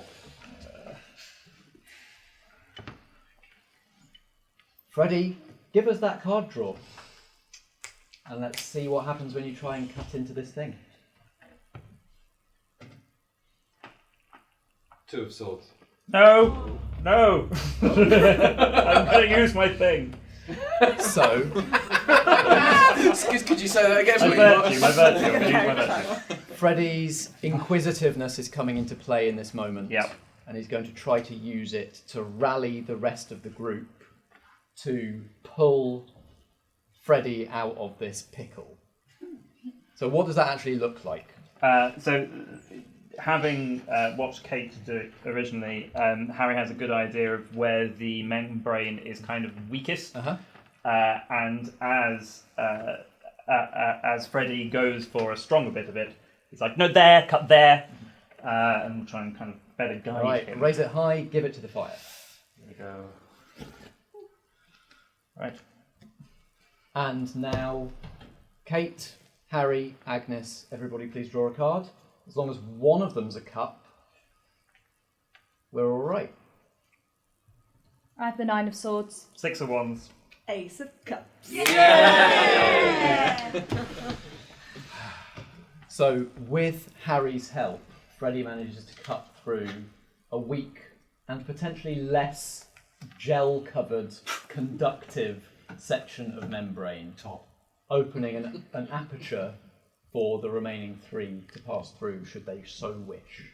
Freddy, give us that card draw. And let's see what happens when you try and cut into this thing. 2 of swords. No. I'm going to use my thing. So, Could you say that again, My please? virtue. I'm going to use my virtue. Freddy's inquisitiveness is coming into play in this moment. Yep. And he's going to try to use it to rally the rest of the group to pull Freddy out of this pickle. So what does that actually look like? Having watched Kate do it originally, Harry has a good idea of where the membrane is kind of weakest. And as Freddy goes for a stronger bit of it, he's like, no, there, cut there, and we'll try and kind of better guide him. Raise it high, give it to the fire. There we go. Right. And now, Kate, Harry, Agnes, everybody please draw a card. As long as one of them's a cup, we're all right. I have the 9 of Swords. 6 of Wands. Ace of Cups. So, with Harry's help, Freddy manages to cut through a weak and potentially less gel-covered, conductive section of membrane, opening an aperture for the remaining 3 to pass through, should they so wish.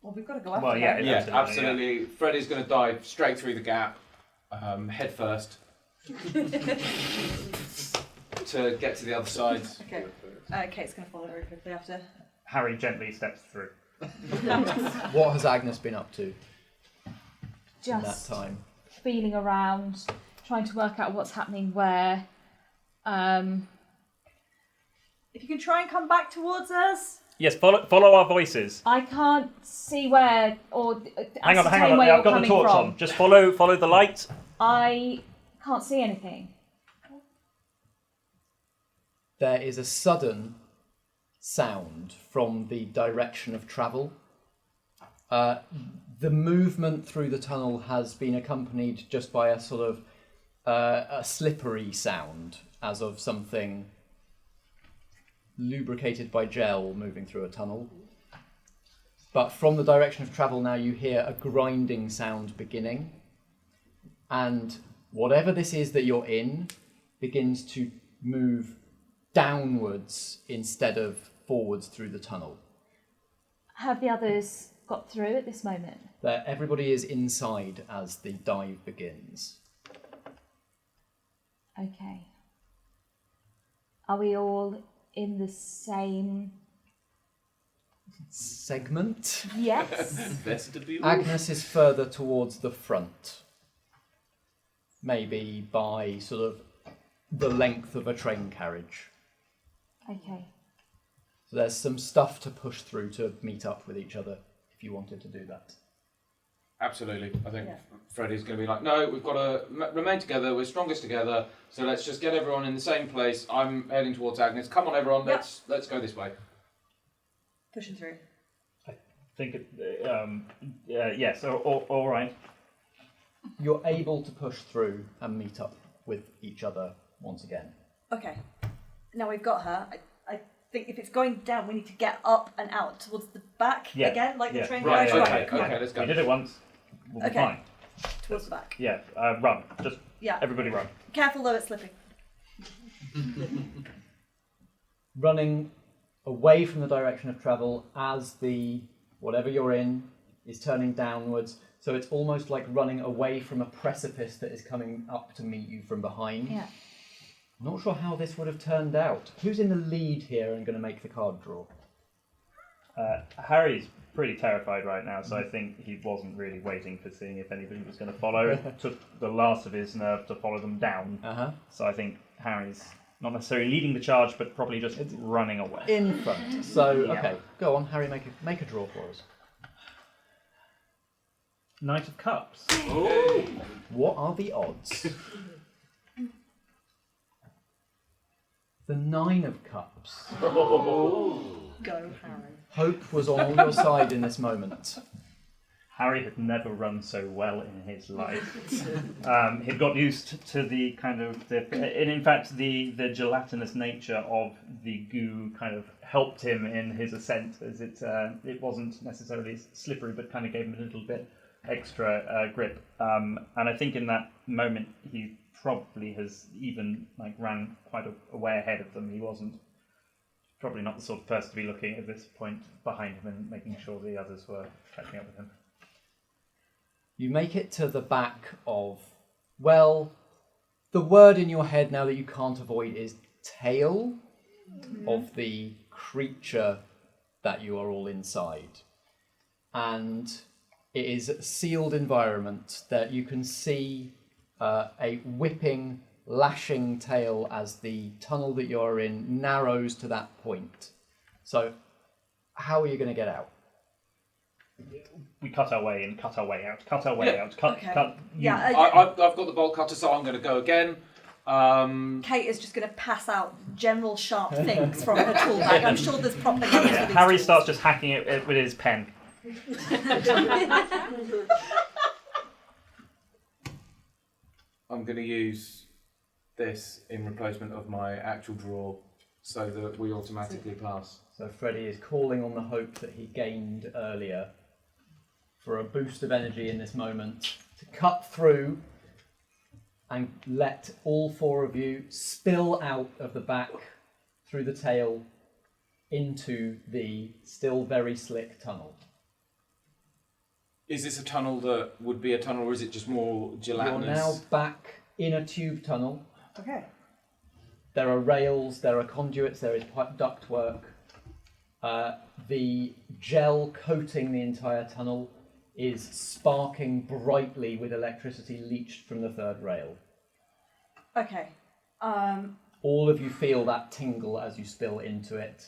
Well, we've got to go after Well, yeah, them. Yeah, absolutely. Freddy's going to dive straight through the gap, head first, to get to the other side. Okay. Kate's going to follow very quickly after. Harry gently steps through. What has Agnes been up to in that Just time? feeling around, trying to work out what's happening where. If you can try and come back towards us. Yes, follow our voices. I can't see where or Hang on. ascertain where Yeah, you're I've got the coming torch from. on. Just follow the light. I can't see anything. There is a sudden sound from the direction of travel. The movement through the tunnel has been accompanied just by a sort of a slippery sound, as of something lubricated by gel moving through a tunnel. But from the direction of travel now you hear a grinding sound beginning, and whatever this is that you're in begins to move downwards instead of forwards through the tunnel. Have the others got through at this moment? Everybody is inside as the dive begins. Okay. Are we all in the same Segment? Yes. Vestibule. Agnes is further towards the front. Maybe by sort of the length of a train carriage. Okay. So there's some stuff to push through to meet up with each other if you wanted to do that. Absolutely. I think Yeah. Freddy's going to be like, no, we've got to remain together. We're strongest together. So let's just get everyone in the same place. I'm heading towards Agnes. Come on, everyone. Yep. Let's go this way. Pushing through. Think yes, all right. You're able to push through and meet up with each other once again. Okay. Now we've got her. I think if it's going down, we need to get up and out towards the back Yeah. again, like the Yeah. train. Right, goes. okay, Come on. okay, let's go. We did it once. We'll be Okay. fine. Towards the back. Yeah, run. Just Yeah. everybody run. Careful though, it's slipping. Running away from the direction of travel as the whatever you're in is turning downwards. So it's almost like running away from a precipice that is coming up to meet you from behind. Yeah. I'm not sure how this would have turned out. Who's in the lead here and going to make the card draw? Harry's pretty terrified right now, so I think he wasn't really waiting for seeing if anybody was going to follow. It took the last of his nerve to follow them down. Uh-huh. So I think Harry's not necessarily leading the charge, but probably just running away. In front. So, Yeah. okay, go on, Harry, make a draw for us. Knight of Cups. What are the odds? The 9 of Cups. Go, Harry. Hope was on your side in this moment. Harry had never run so well in his life. He'd got used to the kind of, and in fact, the gelatinous nature of the goo kind of helped him in his ascent, as it wasn't necessarily slippery, but kind of gave him a little bit extra grip. And I think in that moment, he probably has even ran quite a way ahead of them. He wasn't probably not the sort of person to be looking at this point behind him and making sure the others were catching up with him. You make it to the back of, well, the word in your head now that you can't avoid is tail of the creature that you are all inside. And it is a sealed environment that you can see a whipping, lashing tail as the tunnel that you're in narrows to that point. So, how are you going to get out? We cut our way in, cut our way out, cut our way Yeah. out, cut. Yeah, I've got the bolt cutter, so I'm going to go again. Kate is just going to pass out general sharp things from her tool bag. I'm sure there's proper names for these Harry tools. starts just hacking it with his pen. I'm going to use this in replacement of my actual draw, so that we automatically pass. So Freddy is calling on the hope that he gained earlier for a boost of energy in this moment to cut through and let all 4 of you spill out of the back through the tail into the still very slick tunnel. Is this a tunnel that would be a tunnel, or is it just more gelatinous? You're now back in a tube tunnel. Okay. There are rails, there are conduits, there is ductwork. The gel coating the entire tunnel is sparking brightly with electricity leached from the 3rd rail. Okay. All of you feel that tingle as you spill into it.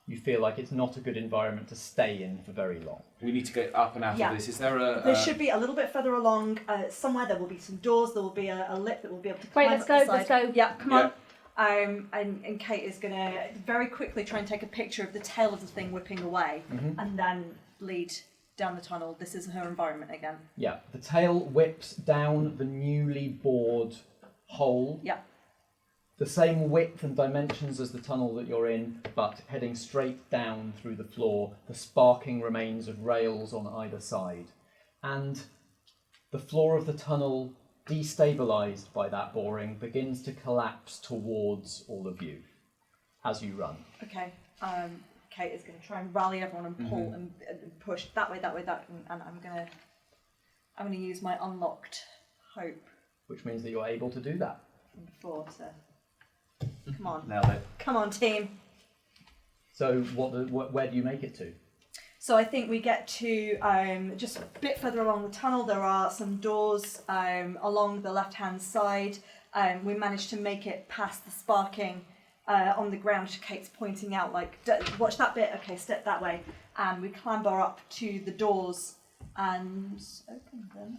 You feel like it's not a good environment to stay in for very long. We need to get up and out Yeah. of this. Is there a... There should be a little bit further along. Somewhere there will be some doors. There will be a lip that will be able to climb Wait, let's up go, the let's side. go. Yeah, come on. And Kate is going to very quickly try and take a picture of the tail of the thing whipping away, and then lead down the tunnel. This is her environment again. Yeah, the tail whips down the newly bored hole. Yeah. The same width and dimensions as the tunnel that you're in, but heading straight down through the floor, the sparking remains of rails on either side. And the floor of the tunnel, destabilised by that boring, begins to collapse towards all of you as you run. Okay. Kate is going to try and rally everyone and pull and push that way, and I'm going to use my unlocked hope Which means that you're able to do that. from before to. Come on. Nailed it. Come on, team. So where do you make it to? So I think we get to just a bit further along the tunnel. There are some doors along the left-hand side. We managed to make it past the sparking on the ground. Kate's pointing out, like, watch that bit. Okay, step that way. And we clamber up to the doors and open them.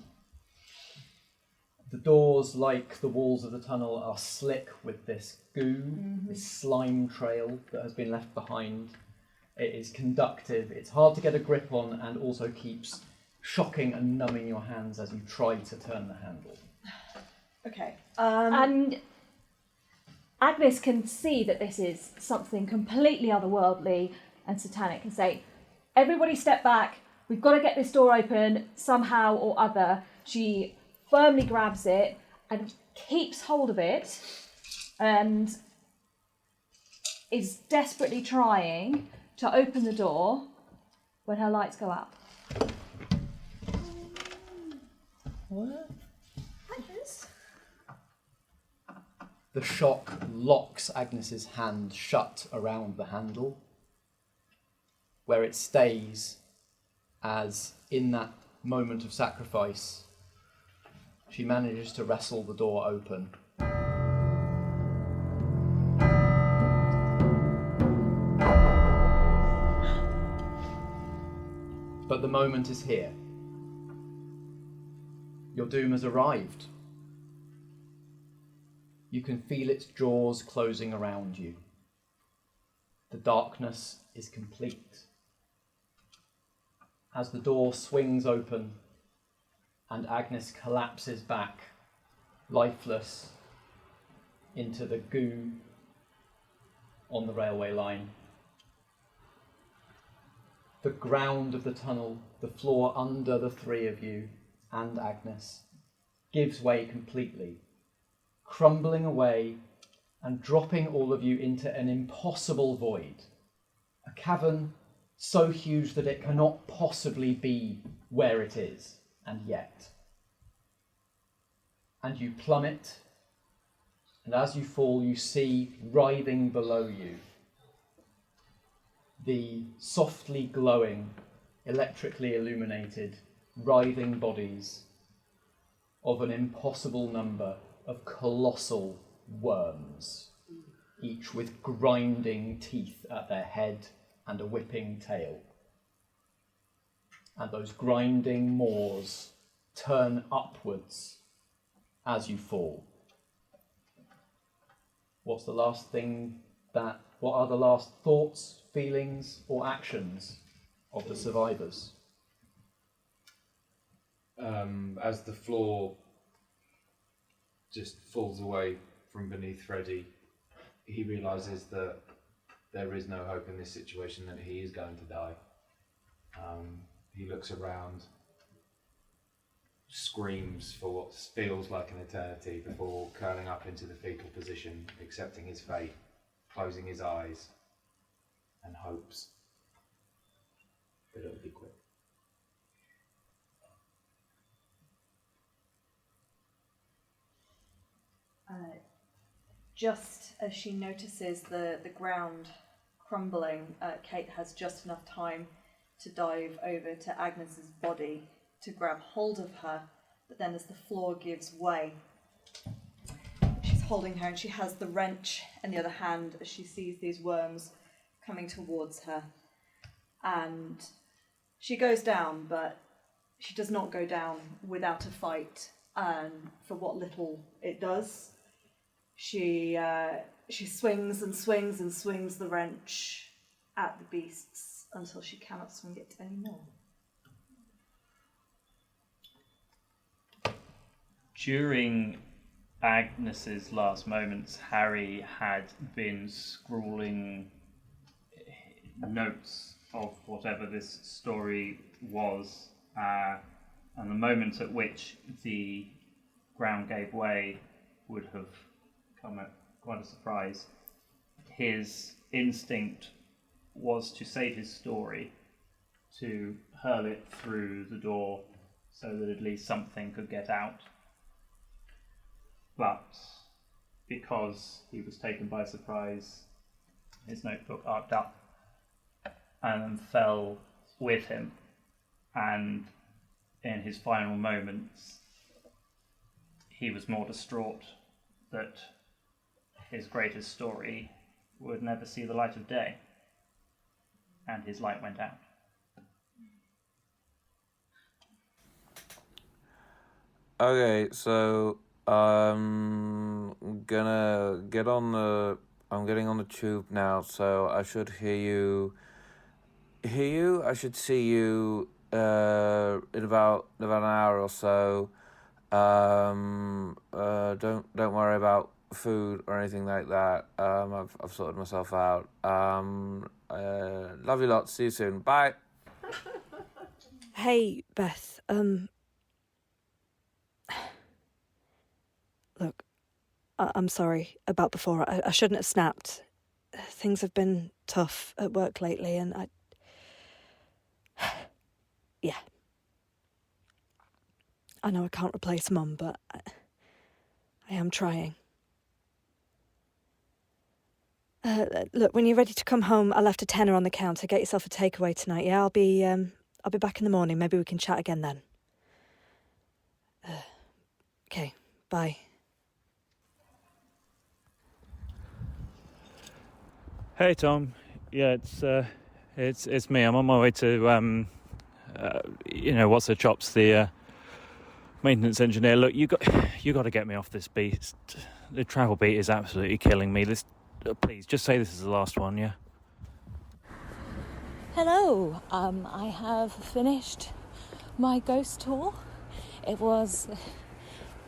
The doors, like the walls of the tunnel, are slick with this goo, this slime trail that has been left behind. It is conductive, it's hard to get a grip on, and also keeps shocking and numbing your hands as you try to turn the handle. Okay. And Agnes can see that this is something completely otherworldly and satanic and say, everybody step back, we've got to get this door open somehow or other. She firmly grabs it and keeps hold of it and is desperately trying to open the door when her lights go up. What? Agnes? The shock locks Agnes's hand shut around the handle, where it stays as, in that moment of sacrifice, she manages to wrestle the door open. But the moment is here. Your doom has arrived. You can feel its jaws closing around you. The darkness is complete. As the door swings open and Agnes collapses back, lifeless, into the goo on the railway line. The ground of the tunnel, the floor under the three of you and Agnes, gives way completely, crumbling away and dropping all of you into an impossible void, a cavern so huge that it cannot possibly be where it is, and yet. And you plummet, and as you fall, you see writhing below you the softly glowing, electrically illuminated, writhing bodies of an impossible number of colossal worms, each with grinding teeth at their head and a whipping tail. And those grinding maws turn upwards as you fall. What are the last thoughts, feelings, or actions of the survivors? As the floor just falls away from beneath Freddy, he realises that there is no hope in this situation, that he is going to die. He looks around, screams for what feels like an eternity before curling up into the fetal position, accepting his fate, closing his eyes, and hopes that it'll be quick. Just as she notices the ground crumbling, Kate has just enough time to dive over to Agnes's body to grab hold of her, but then as the floor gives way, she's holding her and she has the wrench in the other hand as she sees these worms coming towards her. And she goes down, but she does not go down without a fight, and for what little it does, she swings and swings and swings the wrench at the beasts until she cannot swing it anymore. During Agnes's last moments, Harry had been scrawling notes of whatever this story was, and the moment at which the ground gave way would have come at quite a surprise. His instinct was to save his story, to hurl it through the door so that at least something could get out. But because he was taken by surprise, his notebook arced up and fell with him, and in his final moments he was more distraught that his greatest story would never see the light of day, and his light went out. Okay, so I'm getting on the tube now, so I should hear you. I should see you in about an hour or so. Don't worry about food or anything like that. I've sorted myself out. Love you lots. See you soon. Bye. Hey, Beth. Look, I'm sorry about before. I shouldn't have snapped. Things have been tough at work lately, and yeah. I know I can't replace Mum, but I am trying. Look, when you're ready to come home, I left a tenner on the counter. Get yourself a takeaway tonight, yeah? I'll be back in the morning. Maybe we can chat again then. Okay, bye. Hey Tom, yeah, it's me. I'm on my way to what's the chops, the maintenance engineer. Look, you got to get me off this beat. The travel beat is absolutely killing me. Please just say this is the last one, yeah. Hello, I have finished my ghost tour. It was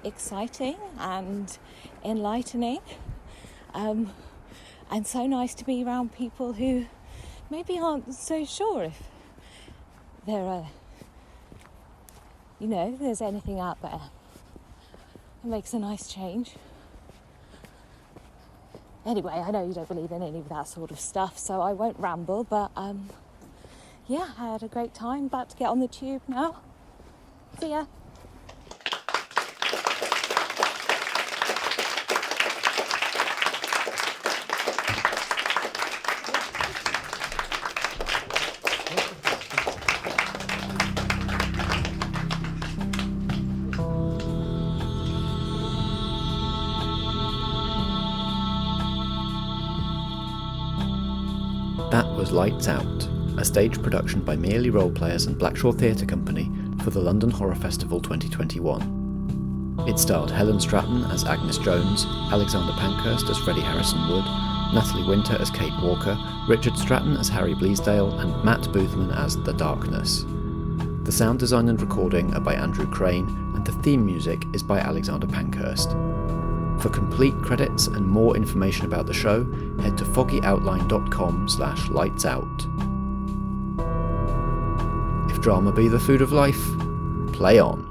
exciting and enlightening, and so nice to be around people who maybe aren't so sure if there's anything out there. It makes a nice change. Anyway, I know you don't believe in any of that sort of stuff, so I won't ramble, but yeah, I had a great time. About to get on the tube now. See ya. That was Lights Out, a stage production by Merely Roleplayers and Blackshaw Theatre Company for the London Horror Festival 2021. It starred Helen Stratton as Agnes Jones, Alexander Pankhurst as Freddy Harrison Wood, Natalie Winter as Kate Walker, Richard Stratton as Harry Bleasdale, and Matt Boothman as The Darkness. The sound design and recording are by Andrew Crane, and the theme music is by Alexander Pankhurst. For complete credits and more information about the show, head to foggyoutline.com/lightsout. If drama be the food of life, play on.